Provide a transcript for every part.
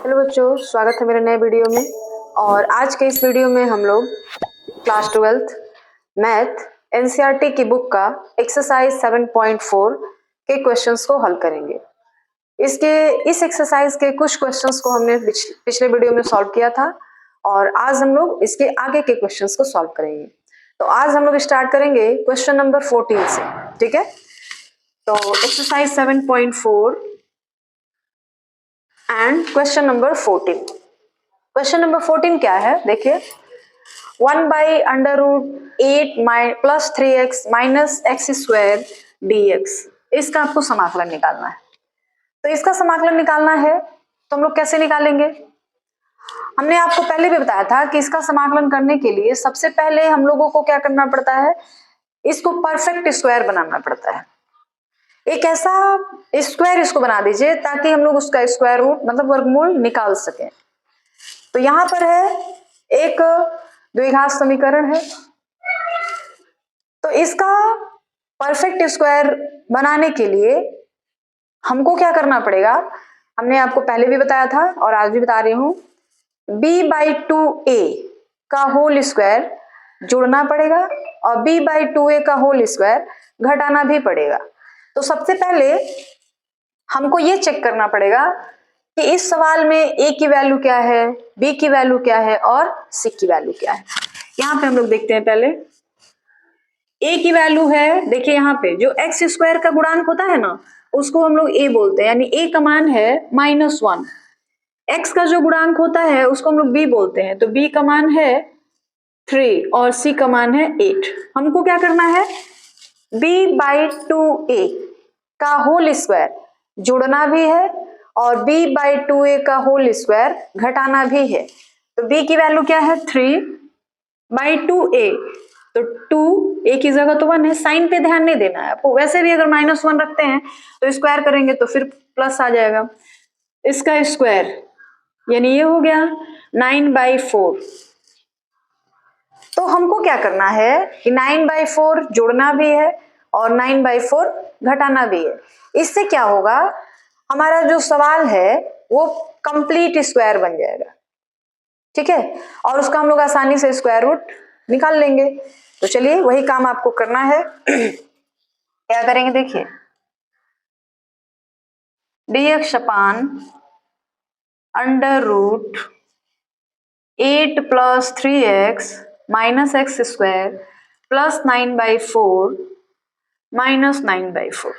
Hello बच्चों, स्वागत है मेरे नए वीडियो में। और आज के इस वीडियो में हम लोग क्लास 12th मैथ एनसीईआरटी की बुक का एक्सरसाइज 7.4 के क्वेश्चंस को हल करेंगे। इस एक्सरसाइज के कुछ क्वेश्चंस को हमने पिछले वीडियो में सॉल्व किया था और आज हम लोग इसके आगे के क्वेश्चंस को सॉल्व करेंगे। तो आज हम लोग स्टार्ट करेंगे क्वेश्चन नंबर 14 से। ठीक है, तो exercise 7.4 and question number 14। Question number 14 क्या है, देखिए 1/√8 plus 3x minus x square dx, इसका आपको समाकलन निकालना है। तो इसका समाकलन निकालना है तो हम लोग कैसे निकालेंगे? हमने आपको पहले भी बताया था कि इसका समाकलन करने के लिए सबसे पहले हम लोगों को क्या करना पड़ता है, इसको परफेक्ट स्क्वायर बनाना पड़ता है। एक ऐसा स्क्वायर इसको बना दीजिए ताकि हम लोग उसका स्क्वायर रूट मतलब वर्गमूल निकाल सकें। तो यहां पर है एक द्विघात समीकरण है, तो इसका परफेक्ट स्क्वायर बनाने के लिए हमको क्या करना पड़ेगा, हमने आपको पहले भी बताया था और आज भी बता रही हूं, b/2a का होल स्क्वायर जोड़ना पड़ेगा और b/2a का होल स्क्वायर घटाना भी पड़ेगा। तो सबसे पहले हमको ये चेक करना पड़ेगा कि इस सवाल में a की वैल्यू क्या है, b की वैल्यू क्या है और c की वैल्यू क्या है। यहाँ पे हम लोग देखते हैं, पहले a की वैल्यू है, देखिए यहाँ पे जो एक्स स्क्वायर का गुणांक होता है ना, उसको हम लोग a बोलते हैं, यानी a का मान है -1। x का जो गुणांक होता है उसको हम लोग b बोलते हैं, तो b का मान है 3 और c का मान है 8। हमको क्या करना है, b/2a का होल स्क्वायर जोड़ना भी है और b/2a का होल स्क्वायर घटाना भी है। तो b की वैल्यू क्या है 3/2a, तो 2 a की जगह तो 1 है, साइन पे ध्यान नहीं देना है आपको। वैसे भी अगर -1 रखते हैं तो स्क्वायर करेंगे तो फिर प्लस आ जाएगा। इसका स्क्वायर यानी ये हो गया 9/4। तो हमको क्या करना है कि 9/4 जोड़ना भी है और 9/4 घटाना भी है। इससे क्या होगा, हमारा जो सवाल है वो कंप्लीट स्क्वायर बन जाएगा। ठीक है, और उसका हम लोग आसानी से स्क्वायर रूट निकाल लेंगे। तो चलिए वही काम आपको करना है। क्या करेंगे, देखिए dx अपान √8 plus 3x minus x square plus 9/4 minus 9/4।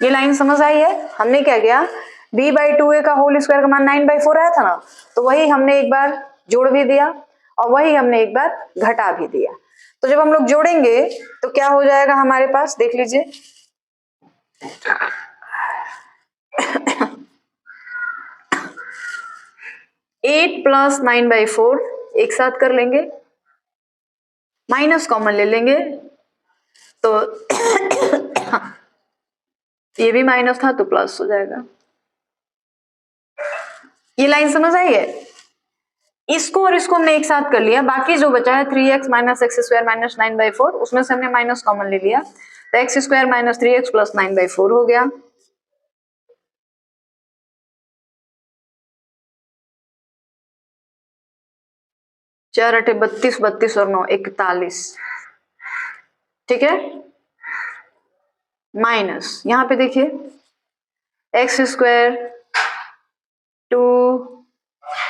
ये लाइन समझ आई है? हमने क्या किया, b/2a का होल स्क्वायर का मान 9/4 आया था ना, तो वही हमने एक बार जोड़ भी दिया और वही हमने एक बार घटा भी दिया। तो जब हम लोग जोड़ेंगे तो क्या हो जाएगा हमारे पास, देख लीजिए 8 प्लस 9/4 एक साथ कर लेंगे, माइनस कॉमन ले लेंगे तो ये भी माइनस था तो प्लस हो जाएगा। ये लाइन समझ आई है? इसको और इसको हमने एक साथ कर लिया, बाकी जो बचा है 3x minus x square minus 9/4, उसमें से हमने माइनस कॉमन ले लिया, तो x square minus 3x plus 9/4 हो गया। चार अठे 32, 32 और 9 41। ठीक है, माइनस यहाँ पे देखिए एक्स स्क्वायर 2,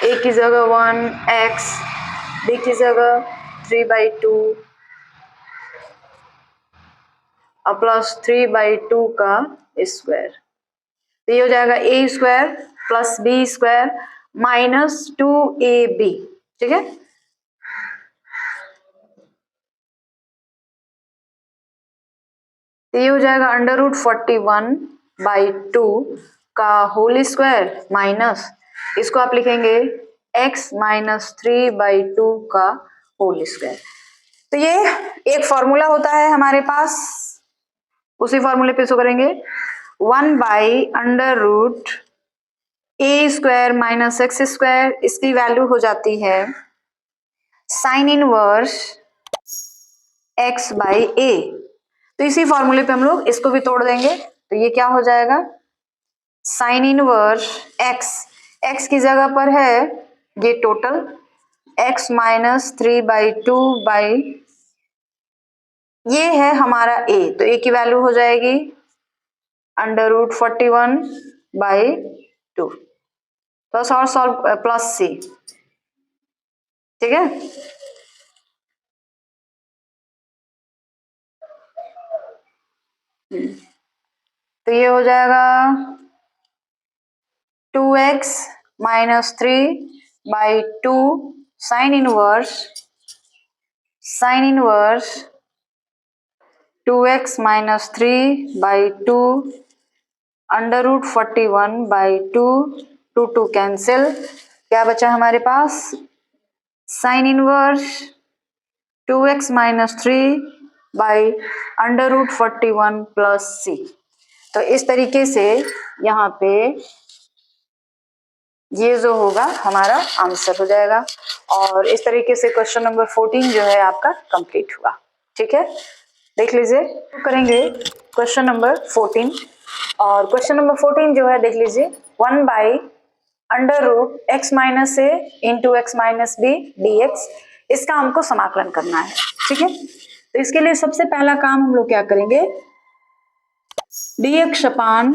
a की जगह 1, x, b की जगह 3/2 और प्लस 3/2 का स्क्वायर, तो ये हो जाएगा a square plus b square minus 2ab। ठीक है, तो ये हो जाएगा √41/2 का होल स्क्वायर माइनस, इसको आप लिखेंगे x माइनस 3/2 का होल स्क्वायर। तो ये एक फॉर्मूला होता है हमारे पास, उसी फॉर्मूले पे इसको करेंगे 1/√a square minus x square, इसकी वैल्यू हो जाती है साइन इनवर्स x/a। तो इसी फॉर्मूले पे हम लोग इसको भी तोड़ देंगे, तो ये क्या हो जाएगा साइन इनवर्स x, x की जगह पर है ये टोटल x माइनस 3/2 बाई, ये है हमारा a, तो a की वैल्यू हो जाएगी √41/2, तो सॉल्व प्लस c, ठीक है। तो ये हो जाएगा 2x minus 3/2 sine inverse 2x minus 3/2 √41/2, 2 cancel, क्या बचा हमारे पास sine inverse 2x minus 3/√41 plus c। तो इस तरीके से यहाँ पे ये जो होगा हमारा आंसर हो जाएगा, और इस तरीके से क्वेश्चन नंबर 14 जो है आपका कंप्लीट हुआ, ठीक है। देख लीजिए, तो करेंगे क्वेश्चन नंबर 14, और क्वेश्चन नंबर 14 जो है देख लीजिए 1/√x minus A into X minus B dx, इसका हमको समाकलन करना है, ठीक है। तो इसके लिए सबसे पहला काम हम लोग क्या करेंगे, dx अपान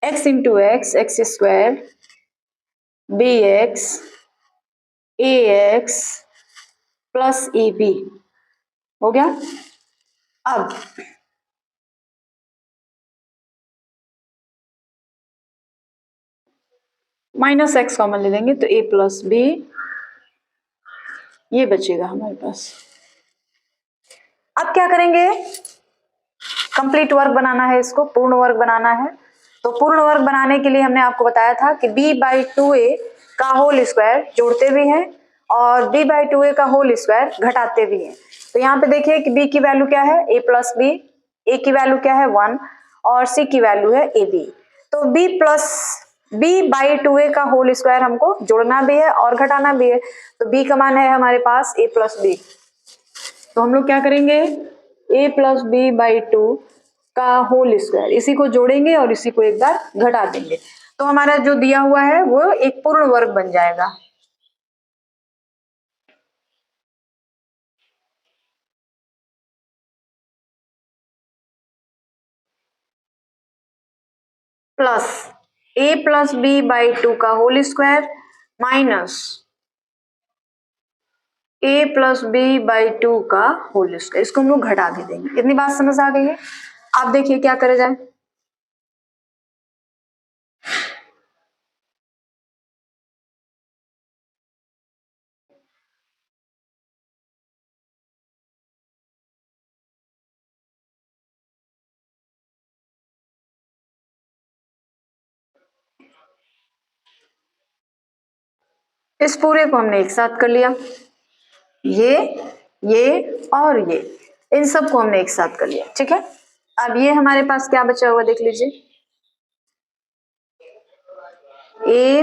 √x into x square bx ax plus a b हो गया। अब माइनस एक्स कॉमन ले लेंगे तो a प्लस बी, ये बचेगा हमारे पास। अब क्या करेंगे, कंप्लीट वर्क बनाना है, इसको पूर्ण वर्ग बनाना है। तो पूर्ण वर्ग बनाने के लिए हमने आपको बताया था कि b/2a का होल स्क्वायर जोड़ते भी हैं और b/2a का होल स्क्वायर घटाते भी हैं। तो यहाँ पे देखिए कि b की वैल्यू क्या है a प्लस बी, a की वैल्यू क्या है 1 और c की वैल्यू है ab। तो b/2a का होल स्क्वायर हमको जोड़ना भी है और घटाना भी है। तो b का मान है हमारे पास a प्लस बी, तो हम लोग क्या करेंगे a प्लस बी बाई 2 का होल स्क्वायर, इसी को जोड़ेंगे और इसी को एक बार घटा देंगे, तो हमारा जो दिया हुआ है वो एक पूर्ण वर्ग बन जाएगा। Plus a plus b by 2 का whole square minus a plus b by 2 का होल स्क्वायर, इसको हम लोग घटा भी देंगे। इतनी बात समझ आ गई है। आप देखिए क्या करे जाए, इस पूरे को हमने एक साथ कर लिया, ये और ये, इन सब को हमने एक साथ कर लिया, ठीक है। अब ये हमारे पास क्या बचा हुआ देख लीजिए, a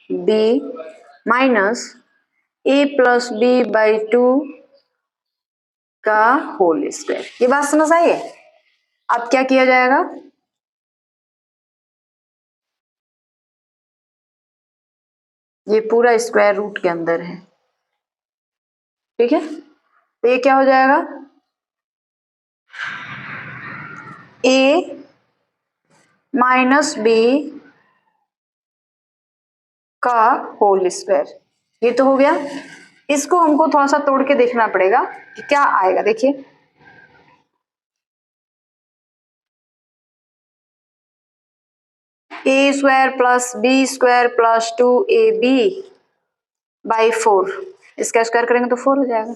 b minus a plus b by 2 का होल स्क्वायर, ये बात समझ आई है। अब क्या किया जाएगा, ये पूरा स्क्वायर रूट के अंदर है, ठीक है। तो ये क्या हो जाएगा, ए माइनस बी का होल स्क्वायर, ये तो हो गया। इसको हमको थोड़ा सा तोड़ के देखना पड़ेगा कि क्या आएगा, देखिए A square plus B square plus 2ab by 4, इसका स्क्वायर करेंगे तो 4 हो जाएगा।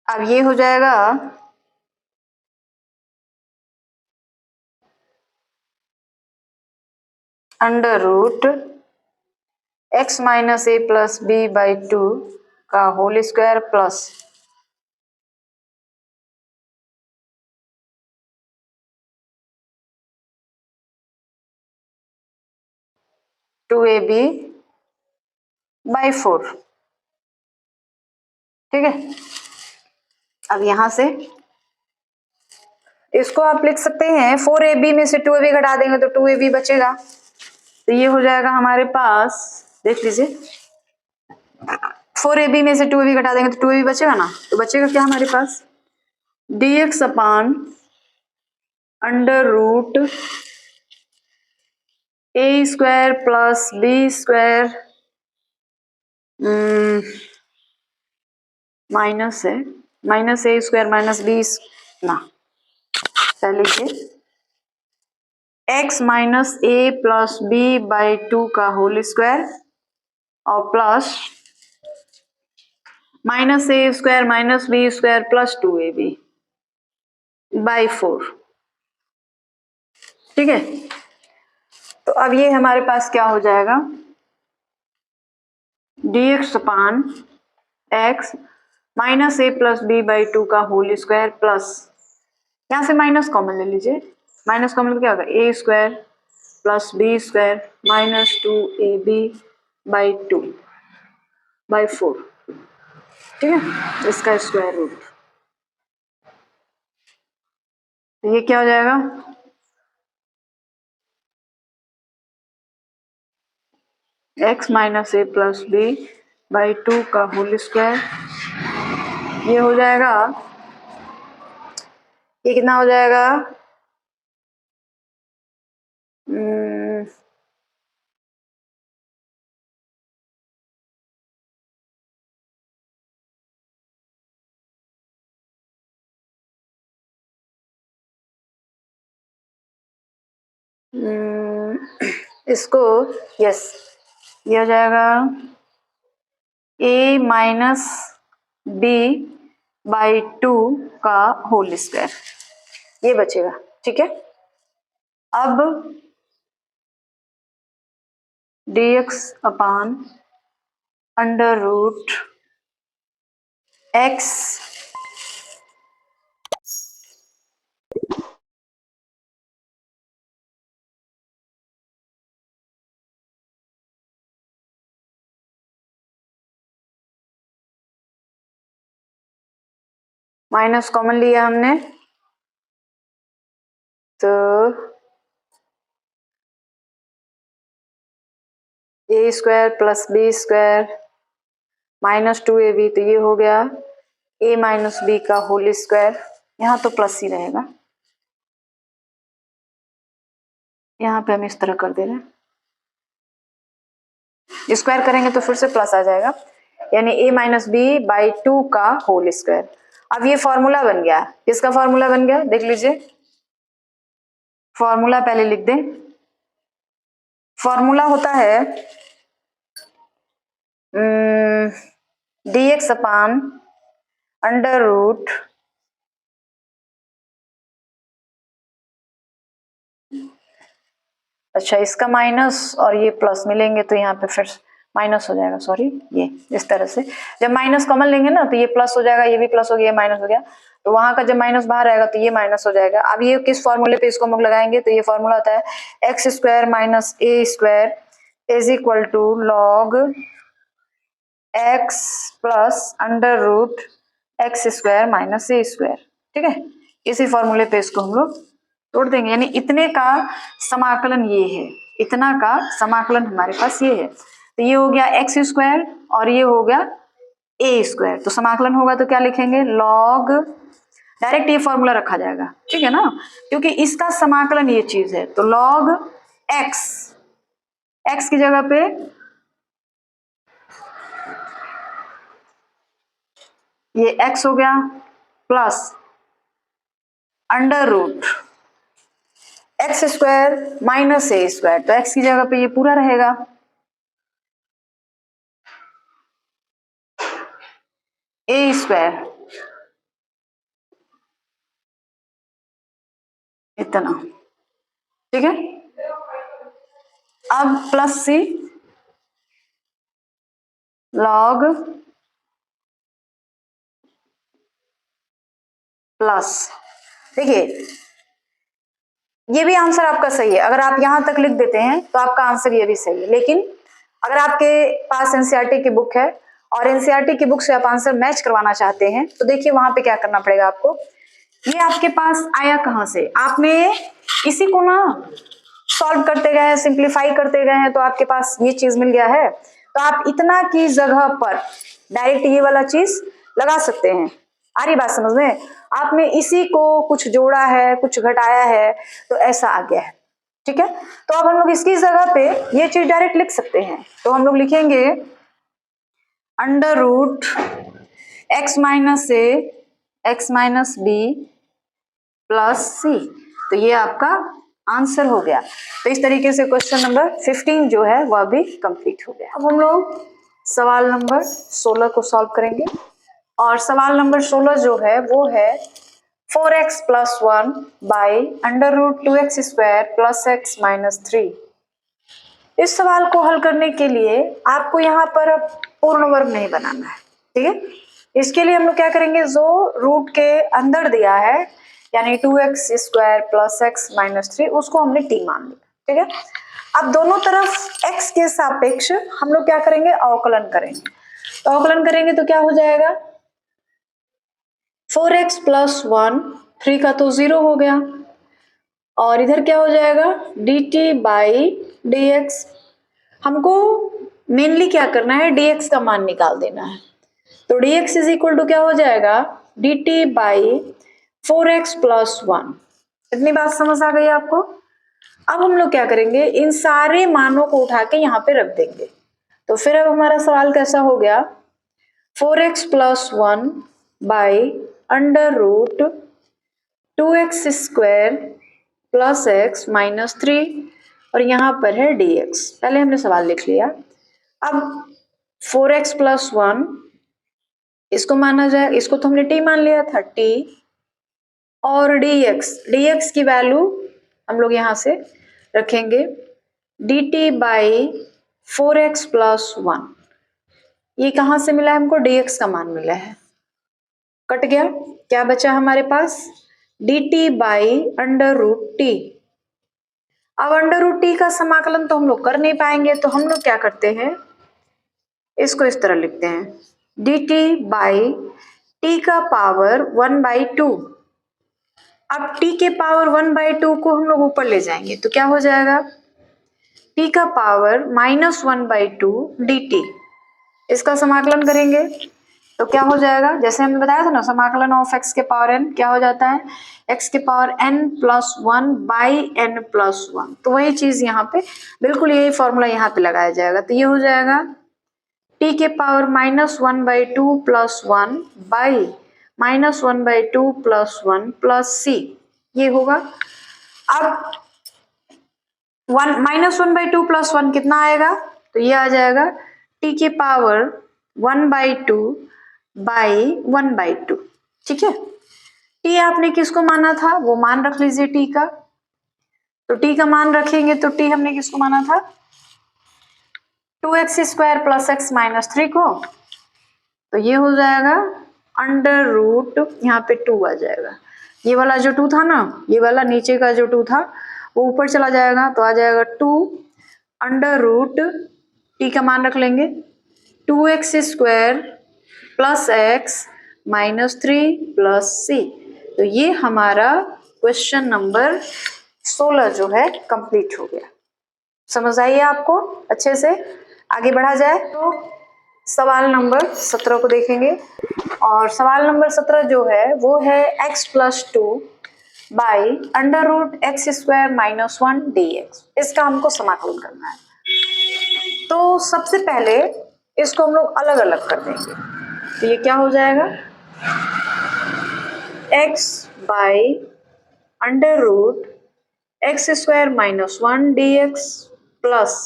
अब ये हो जाएगा under root x minus a plus b by 2 का whole square plus 2ab by 4, ठीक है। अब यहां से इसको आप लिख सकते हैं 4ab में से 2ab घटा देंगे तो 2ab बचेगा, तो ये हो जाएगा हमारे पास, देख लीजिए 4ab में से 2ab घटा देंगे तो 2ab बचेगा ना, तो बचेगा क्या हमारे पास dx upon under root a square plus b square minus है minus a square minus b ना, पहले लिखिए x minus a plus b by 2 का होल स्क्वायर और plus minus a square minus b square plus 2ab by 4। ठीक है, तो अब ये हमारे पास क्या हो जाएगा dx अपान x minus a plus b by 2 का होल स्क्वायर प्लस, यहां से माइनस कॉमन ले लीजिए, माइनस कॉमन क्या होगा a square plus b square minus 2ab by 2 by 4। ठीक है, इसका स्क्वायर रूट, तो ये क्या हो जाएगा x minus a plus b by 2 का होल स्क्वायर, ये हो जाएगा, ये कितना हो जाएगा इसको यस, ये हो जाएगा a माइनस बी बाई 2 का होल स्क्वायर, ये बचेगा। ठीक है, अब dx upon under root x minus common लिया हमने, तो A square plus B square minus 2ab, तो ये हो गया a माइनस बी का होल स्क्वायर, यहाँ तो प्लस ही रहेगा, यहाँ पे हम इस तरह कर दे रहे हैं, स्क्वायर करेंगे तो फिर से प्लस आ जाएगा, यानी a माइनस बी बाई 2 का होल स्क्वायर। अब ये फॉर्मूला बन गया, किसका फॉर्मूला बन गया देख लीजिए, फॉर्मूला पहले लिख दें, फॉर्मूला होता है dx अपान अंडर रूट अच्छा इसका माइनस और ये प्लस मिलेंगे तो यहाँ पे फिर माइनस हो जाएगा, सॉरी ये इस तरह से, जब माइनस कॉमन लेंगे ना तो ये प्लस हो जाएगा, ये भी प्लस हो गया, ये माइनस हो गया, तो वहां का जब माइनस बाहर आएगा तो ये माइनस हो जाएगा। अब ये किस फॉर्मूले पे इसको हम लोग लगाएंगे, तो ये फॉर्मूला होता है x square minus A square is equal to log x plus under root x square minus A square. ठीक है, इसी फॉर्मूले पे इसको हम लोग तोड़ देंगे, यानी इतने का समाकलन ये है, इतना का समाकलन हमारे पास ये है, तो ये हो गया एक्स स्क्वायर और ये हो गया ए स्क्वायर, तो समाकलन होगा तो क्या लिखेंगे लॉग, डायरेक्ट ये फॉर्मूला रखा जाएगा। ठीक है ना, क्योंकि इसका समाकलन ये चीज है, तो लॉग एक्स, एक्स की जगह पे ये एक्स हो गया plus under root x square minus ए स्क्वायर, तो एक्स की जगह पे ये पूरा रहेगा, ए स्क्वायर इतना। ठीक है, अब प्लस सी लॉग प्लस, देखिए ये भी आंसर आपका सही है, अगर आप यहां तक लिख देते हैं तो आपका आंसर ये भी सही है, लेकिन अगर आपके पास एनसीईआरटी की बुक है और एनसीईआरटी की बुक से आप आंसर मैच करवाना चाहते हैं तो देखिए वहां पे क्या करना पड़ेगा आपको, ये आपके पास आया कहां से? आपने इसी को ना सॉल्व करते गए हैं, सिंप्लीफाई करते गए हैं, तो आपके पास ये चीज मिल गया है। तो आप इतना की जगह पर डायरेक्ट ये वाला चीज लगा सकते हैं। आ रही बात समझ में? आपने इसी को कुछ जोड़ा है, कुछ घटाया है, तो ऐसा आ गया है। ठीक है, तो अब हम लोग इसकी जगह पे ये चीज डायरेक्ट लिख सकते हैं। तो हम लोग लिखेंगे अंडर रूट एक्स माइनस ए x minus B plus C. तो ये आपका आंसर हो गया। तो इस तरीके से क्वेश्चन नंबर 15 जो है वह भी कंप्लीट हो गया। अब हम लोग सवाल नंबर 16 को सॉल्व करेंगे। और सवाल नंबर 16 जो है वो है 4x plus 1 by under root 2x square plus x minus 3। इस सवाल को हल करने के लिए आपको यहाँ पर अब पूर्ण वर्ग नहीं बनाना है। ठीक है, इसके लिए हम लोग क्या करेंगे, जो रूट के अंदर दिया है यानी 2x square plus x minus 3 उसको हमने t मान लिया। ठीक है, अब दोनों तरफ x के सापेक्ष हम लोग क्या करेंगे, अवकलन करेंगे। तो अवकलन करेंगे तो क्या हो जाएगा, 4x प्लस 1, 3 का तो 0 हो गया, और इधर क्या हो जाएगा dt बाई dx। हमको मेनली क्या करना है, dx का मान निकाल देना है। तो dx इज इक्वल टू क्या हो जाएगा, dt बाई 4x प्लस 1। इतनी बात समझ आ गई आपको? अब हम लोग क्या करेंगे, इन सारे मानों को उठा के यहाँ पे रख देंगे। तो फिर अब हमारा सवाल कैसा हो गया, 4x plus 1 by under root 2x square plus x minus 3, और यहाँ पर है dx। पहले हमने सवाल लिख लिया। अब 4x प्लस 1 इसको माना जाए, इसको तो हमने t मान लिया था, t, और dx की वैल्यू हम लोग यहाँ से रखेंगे dt बाई 4x प्लस 1। ये कहाँ से मिला है हमको, dx का मान मिला है। कट गया, क्या बचा हमारे पास, dt by under root t। अब अंडर रूट t का समाकलन तो हम लोग कर नहीं पाएंगे, तो हम लोग क्या करते हैं, इसको इस तरह लिखते हैं dt बाई t का पावर 1/2। अब t के पावर 1/2 को हम लोग ऊपर ले जाएंगे तो क्या हो जाएगा, t का पावर -1/2 dt। इसका समाकलन करेंगे तो क्या हो जाएगा, जैसे हमने बताया था ना, समाकलन ऑफ x के पावर n क्या हो जाता है, x के power n plus 1 by n plus 1। तो वही चीज यहाँ पे बिल्कुल यही फॉर्मूला यहाँ पे लगाया जाएगा। तो ये हो जाएगा t के power -1/2 plus 1 by -1/2 plus 1 plus c, ये होगा। अब -1/2 प्लस 1 कितना आएगा, तो ये आ जाएगा t के पावर 1/2 बाई 1/2। ठीक है, t आपने किसको माना था, वो मान रख लीजिए t का। तो t का मान रखेंगे तो t हमने किसको माना था, 2x square plus x minus 3 को। तो ये हो जाएगा अंडर रूट, यहाँ पे 2 आ जाएगा। ये वाला जो 2 था ना, ये वाला नीचे का जो 2 था वो ऊपर चला जाएगा, तो आ जाएगा 2 अंडर रूट, t का मान रख लेंगे 2x square plus x minus 3 plus c। तो ये हमारा क्वेश्चन नंबर 16 जो है कंप्लीट हो गया। समझ आई है आपको अच्छे से? आगे बढ़ा जाए तो सवाल नंबर 17 को देखेंगे। और सवाल नंबर 17 जो है वो है x plus 2 by under root x square minus 1 dx। इसका हमको समाकलन करना है। तो सबसे पहले इसको हम लोग अलग अलग कर देंगे। तो ये क्या हो जाएगा, x by under root x square minus 1 dx plus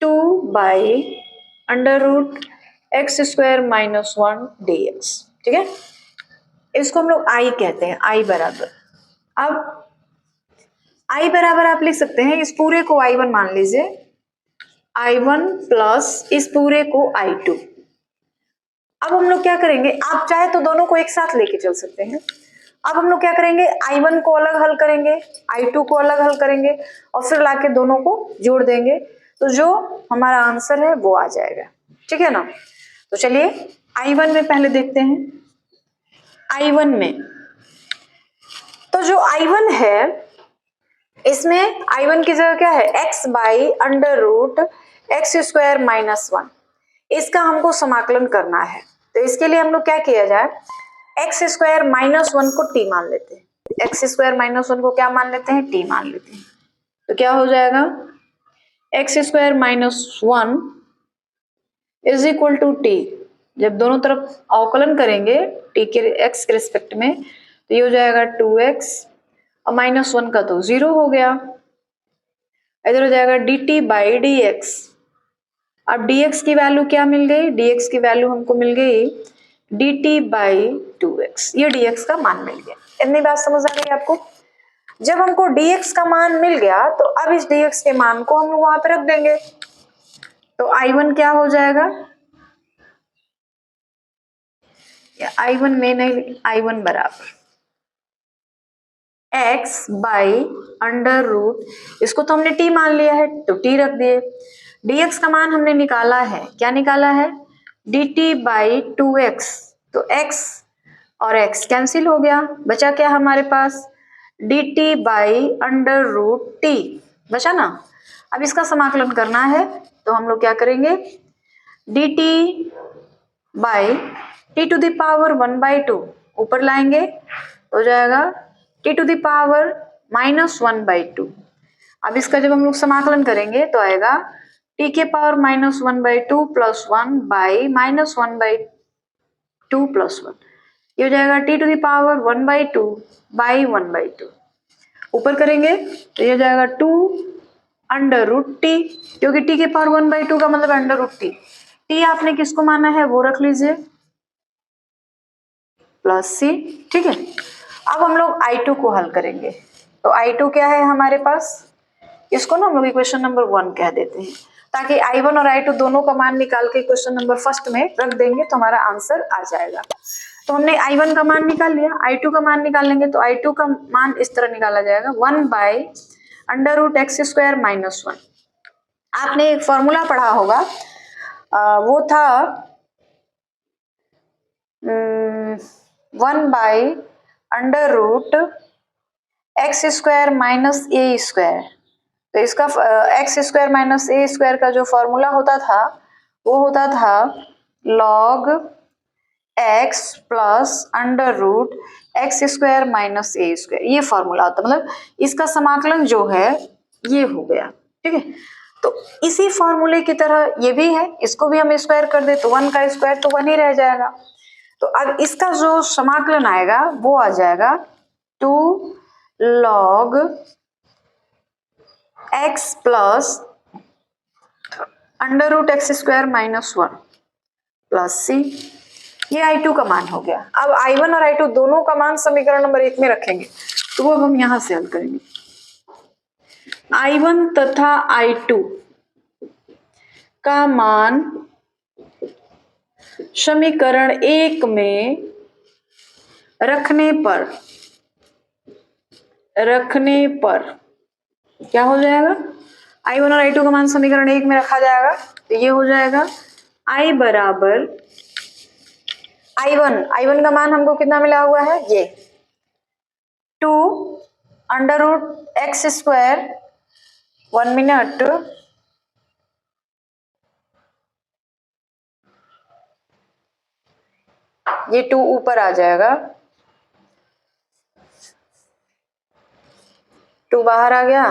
2 by under root x square minus 1 dx। ठीक है, इसको हम लोग i कहते हैं, i बराबर। अब i बराबर आप लिख सकते हैं, इस पूरे को i1 मान लीजिए, i1 प्लस इस पूरे को i2। अब हम लोग क्या करेंगे, आप चाहे तो दोनों को एक साथ लेके चल सकते हैं। अब हम लोग क्या करेंगे, i1 को अलग हल करेंगे, i2 को अलग हल करेंगे, और फिर लाके दोनों को जोड़ देंगे, तो जो हमारा आंसर है वो आ जाएगा। ठीक है ना? तो चलिए i1 में पहले देखते हैं। I1 में, तो जो I1 है इसमें I1 की जगह क्या है, x by under root x square minus 1, इसका हमको समाकलन करना है। तो इसके लिए हम लोग क्या किया जाए, एक्स स्क्वायर माइनस 1 को t मान लेते हैं, एक्स स्क्वायर माइनस 1 को क्या मान लेते हैं, t मान लेते हैं। तो क्या हो जाएगा, x square minus 1 is equal to t, जब दोनों तरफ अवकलन करेंगे t के x के रिस्पेक्ट में, तो ये हो जाएगा 2x और माइनस 1 का तो 0 हो गया, इधर हो जाएगा dt बाई डी एक्स। अब dx की वैल्यू क्या मिल गई, dx की वैल्यू हमको मिल गई dt बाई 2x, ये dx का मान मिल गया। इतनी बात समझ आ गई आपको। जब हमको dx का मान मिल गया तो अब इस dx के मान को हम लोग वहां पे रख देंगे, तो I1 क्या हो जाएगा, I1 में नहीं, I1 बराबर x बाई अंडर रूट, इसको तो हमने t मान लिया है तो t रख दिए, dx का मान हमने निकाला है, क्या निकाला है, dt बाई 2x, तो x और x कैंसिल हो गया, बचा क्या हमारे पास, dt by under root t बचा ना। अब इसका समाकलन करना है तो हम लोग क्या करेंगे, dt by t to the power 1/2 ऊपर लाएंगे, हो जाएगा t to the power minus 1/2। अब इसका जब हम लोग समाकलन करेंगे तो आएगा टी के power minus 1/2 plus 1 by minus 1/2 plus 1, ये हो जाएगा t to the power 1/2 by 1/2। ऊपर करेंगे तो ये हो जाएगा 2 अंडर रूट टी, क्योंकि टी के पावर 1/2 का मतलब अंडर रूट टी। टी आपने किसको माना है वो रख लीजिए, प्लस सी, ठीक है। अब हम लोग I2 को हल करेंगे, तो I2 क्या है हमारे पास, इसको ना हम लोग इक्वेशन नंबर 1 कह देते हैं, ताकि I1 और I2 दोनों का मान निकाल के क्वेश्चन नंबर फर्स्ट में रख देंगे तो हमारा आंसर आ जाएगा। तो हमने I1 का मान निकाल लिया, I2 का मान निकाल लेंगे, तो I2 का मान इस तरह निकाला जाएगा 1 by under root x square minus 1। आपने एक फॉर्मूला पढ़ा होगा, वो था 1 by under root x square minus A square. तो इसका एक्स स्क्वायर माइनस ए स्क्वायर का जो फॉर्मूला होता था वो होता था log x plus under root x square minus ए स्क्वायर, ये फॉर्मूला होता, मतलब इसका समाकलन जो है ये हो गया, ठीक है। तो इसी फॉर्मूले की तरह ये भी है, इसको भी हम स्क्वायर कर दे तो 1 का स्क्वायर तो 1 ही रह जाएगा। तो अब इसका जो समाकलन आएगा वो आ जाएगा 2 log x plus under root x square minus 1 plus C, ये I2 का मान हो गया। अब I1 और I2 दोनों का मान समीकरण नंबर 1 में रखेंगे, तो वो हम यहां से हल करेंगे। I1 तथा I2 का मान समीकरण 1 में रखने पर क्या हो जाएगा, I1 और I2 का मान समीकरण 1 में रखा जाएगा, तो ये हो जाएगा I बराबर I1 का मान हमको कितना मिला हुआ है, ये 2 under root x square, 1 minute, ये 2 ऊपर आ जाएगा, 2 बाहर आ गया,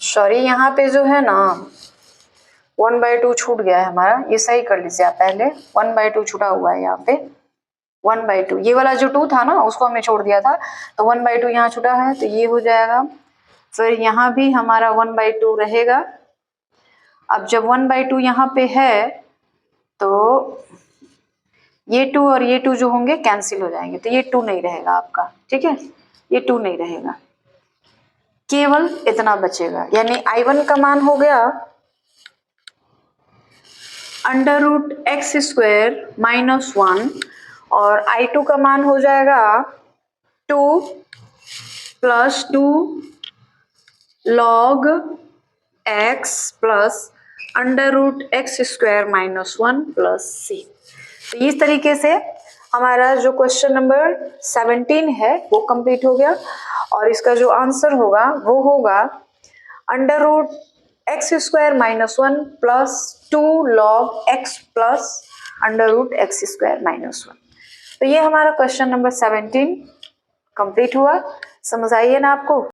सॉरी यहाँ पे जो है ना 1/2 छूट गया है हमारा, ये सही कर लीजिए आप पहले, 1/2 छूटा हुआ है यहाँ पे, 1/2 ये वाला जो 2 था ना उसको हमने छोड़ दिया था, तो 1/2 यहाँ छूटा है, तो ये हो जाएगा। फिर यहाँ भी हमारा 1/2 रहेगा। अब जब 1/2 यहाँ पे है तो ये 2 और ये 2 जो होंगे कैंसिल हो जाएंगे, तो ये 2 नहीं रहेगा आपका, ठीक है, ये 2 नहीं रहेगा, केवल इतना बचेगा, यानी I1 का मान हो गया under root x square minus 1 और I2 का मान हो जाएगा 2 plus 2 log x plus under root x square minus 1 plus C. तो इस तरीके से हमारा जो क्वेश्चन नंबर 17 है वो कंप्लीट हो गया और इसका जो आंसर होगा वो होगा under root x square minus 1 plus 2 log x plus under root x square minus 1। तो ये हमारा क्वेश्चन नंबर 17 कंप्लीट हुआ। समझ आई है ना आपको?